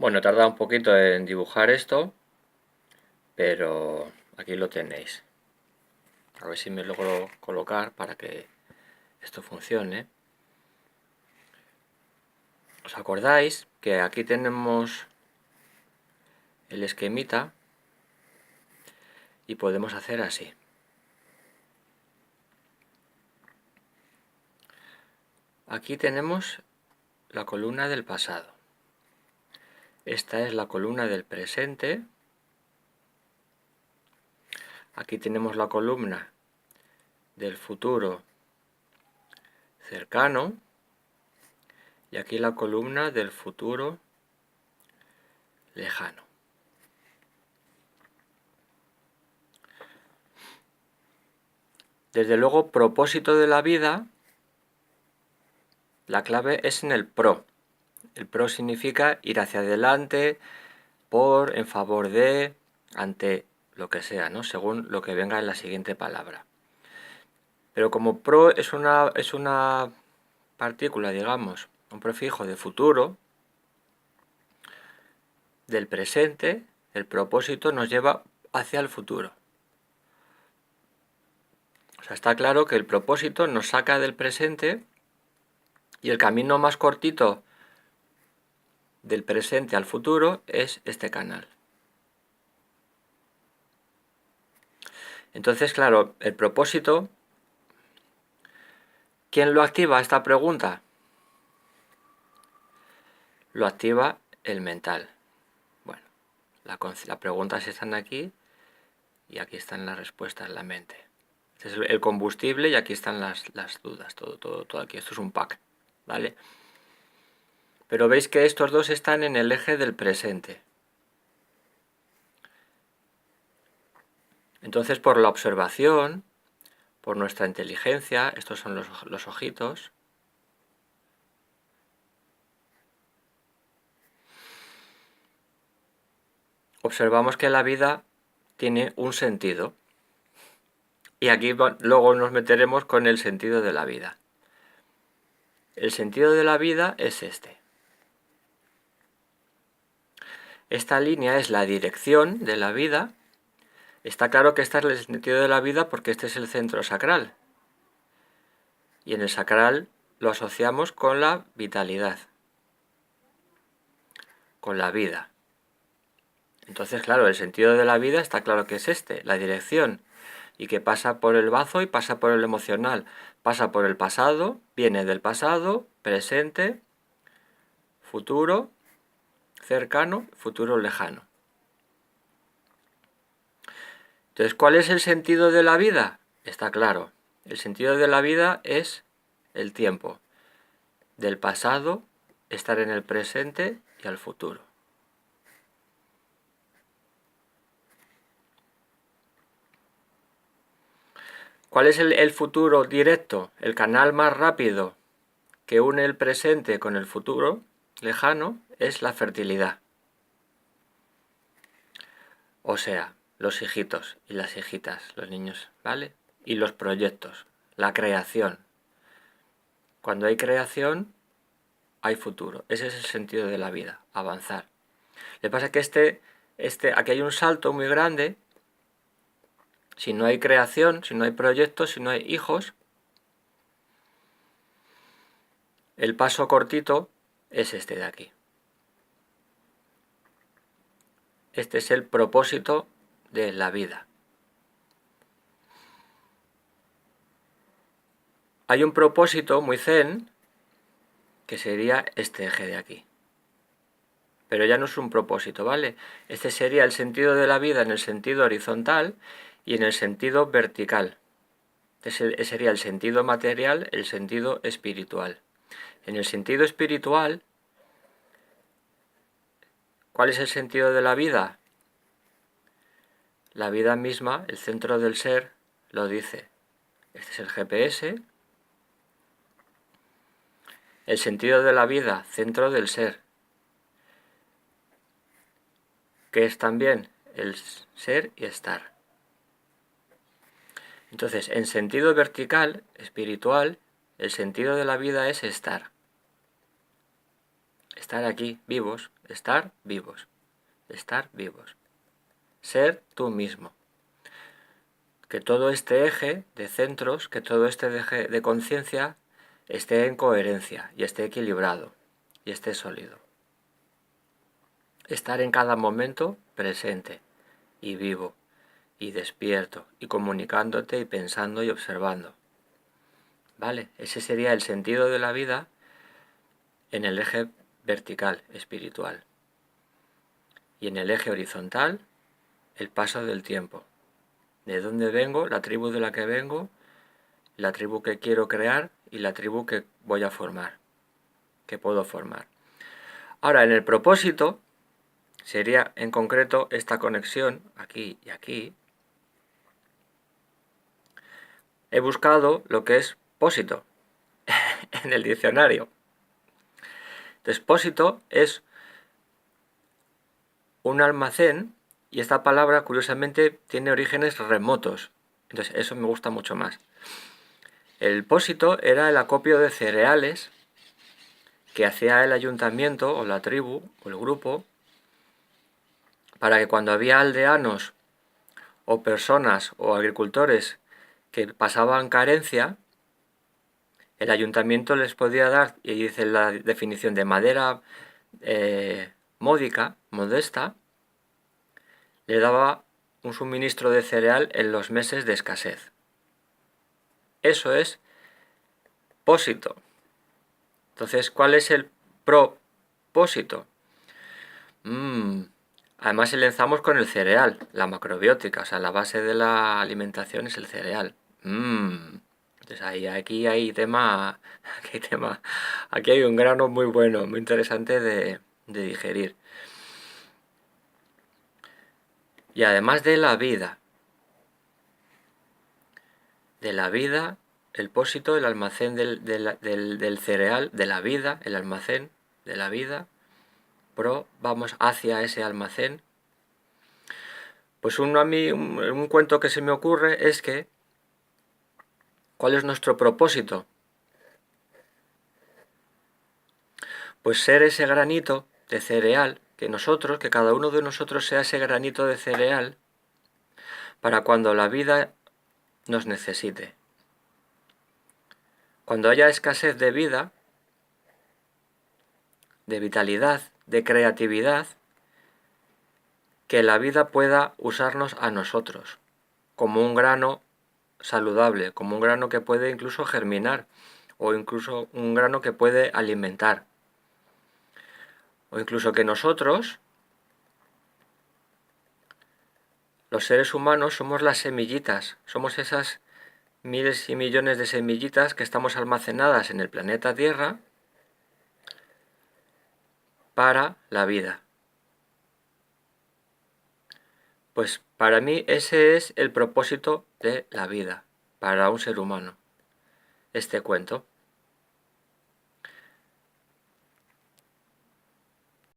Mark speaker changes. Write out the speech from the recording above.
Speaker 1: Bueno, he tardado un poquito en dibujar esto, pero aquí lo tenéis. A ver si me logro colocar para que esto funcione. ¿Os acordáis que aquí tenemos el esquemita y podemos hacer así? Aquí tenemos la columna del pasado. Esta es la columna del presente. Aquí tenemos la columna del futuro cercano y aquí la columna del futuro lejano. Desde luego, propósito de la vida, la clave es en el pro. El pro significa ir hacia adelante, por, en favor de, ante lo que sea, ¿no? Según lo que venga en la siguiente palabra. Pero como pro es una partícula, digamos, un prefijo de futuro, del presente, el propósito nos lleva hacia el futuro. O sea, está claro que el propósito nos saca del presente y el camino más cortito del presente al futuro es este canal. Entonces, claro, el propósito, ¿quién lo activa esta pregunta? Lo activa el mental. Bueno, las preguntas están aquí y aquí están las respuestas en la mente. Este es el combustible y aquí están las dudas, todo aquí. Esto es un pack, ¿vale? Pero veis que estos dos están en el eje del presente. Entonces, por la observación, por nuestra inteligencia, estos son los ojitos, observamos que la vida tiene un sentido. Y aquí luego nos meteremos con el sentido de la vida. El sentido de la vida es este. Esta línea es la dirección de la vida. Está claro que este es el sentido de la vida porque este es el centro sacral. Y en el sacral lo asociamos con la vitalidad, con la vida. Entonces, claro, el sentido de la vida está claro que es este, la dirección, y que pasa por el bazo y pasa por el emocional, pasa por el pasado, viene del pasado, presente, futuro, cercano, futuro lejano. Entonces, ¿cuál es el sentido de la vida? Está claro, el sentido de la vida es el tiempo, del pasado, estar en el presente y al futuro. ¿Cuál es el futuro directo? El canal más rápido que une el presente con el futuro lejano es la fertilidad. O sea, los hijitos y las hijitas, los niños, ¿vale? Y los proyectos, la creación. Cuando hay creación, hay futuro. Ese es el sentido de la vida, avanzar. Lo que pasa es que aquí hay un salto muy grande. Si no hay creación, si no hay proyectos, si no hay hijos, el paso cortito es este de aquí. Este es el propósito de la vida. Hay un propósito muy zen que sería este eje de aquí. Pero ya no es un propósito, ¿vale? Este sería el sentido de la vida en el sentido horizontal y en el sentido vertical. Ese sería el sentido material, el sentido espiritual. En el sentido espiritual, ¿cuál es el sentido de la vida? La vida misma, el centro del ser, lo dice. Este es el GPS. El sentido de la vida, centro del ser. Que es también el ser y estar. Entonces, en sentido vertical, espiritual, el sentido de la vida es estar. Estar aquí, vivos, estar vivos, estar vivos. Ser tú mismo. Que todo este eje de centros, que todo este eje de conciencia esté en coherencia y esté equilibrado y esté sólido. Estar en cada momento presente y vivo y despierto y comunicándote y pensando y observando. ¿Vale? Ese sería el sentido de la vida en el eje vertical, espiritual. Y en el eje horizontal, el paso del tiempo. De dónde vengo, la tribu de la que vengo, la tribu que quiero crear y la tribu que voy a formar, que puedo formar. Ahora, en el propósito, sería en concreto esta conexión, aquí y aquí. He buscado lo que es pósito en el diccionario. Entonces, pósito es un almacén y esta palabra, curiosamente, tiene orígenes remotos. Entonces, eso me gusta mucho más. El pósito era el acopio de cereales que hacía el ayuntamiento o la tribu o el grupo para que cuando había aldeanos o personas o agricultores que pasaban carencia, el ayuntamiento les podía dar, y dice la definición de madera módica, modesta, le daba un suministro de cereal en los meses de escasez. Eso es pósito. Entonces, ¿cuál es el propósito? Además enlazamos con el cereal, la macrobiótica, o sea, la base de la alimentación es el cereal. Entonces aquí hay tema, aquí hay un grano muy bueno, muy interesante de digerir. Y además de la vida, el pósito, el almacén del cereal, de la vida, el almacén de la vida, vamos hacia ese almacén. Pues un cuento que se me ocurre es que, ¿cuál es nuestro propósito? Pues ser ese granito de cereal, que cada uno de nosotros sea ese granito de cereal para cuando la vida nos necesite. Cuando haya escasez de vida, de vitalidad, de creatividad, que la vida pueda usarnos a nosotros, como un grano saludable, como un grano que puede incluso germinar, o incluso un grano que puede alimentar, o incluso que nosotros, los seres humanos, somos las semillitas, somos esas miles y millones de semillitas que estamos almacenadas en el planeta Tierra para la vida. Pues para mí ese es el propósito de la vida, para un ser humano, este cuento.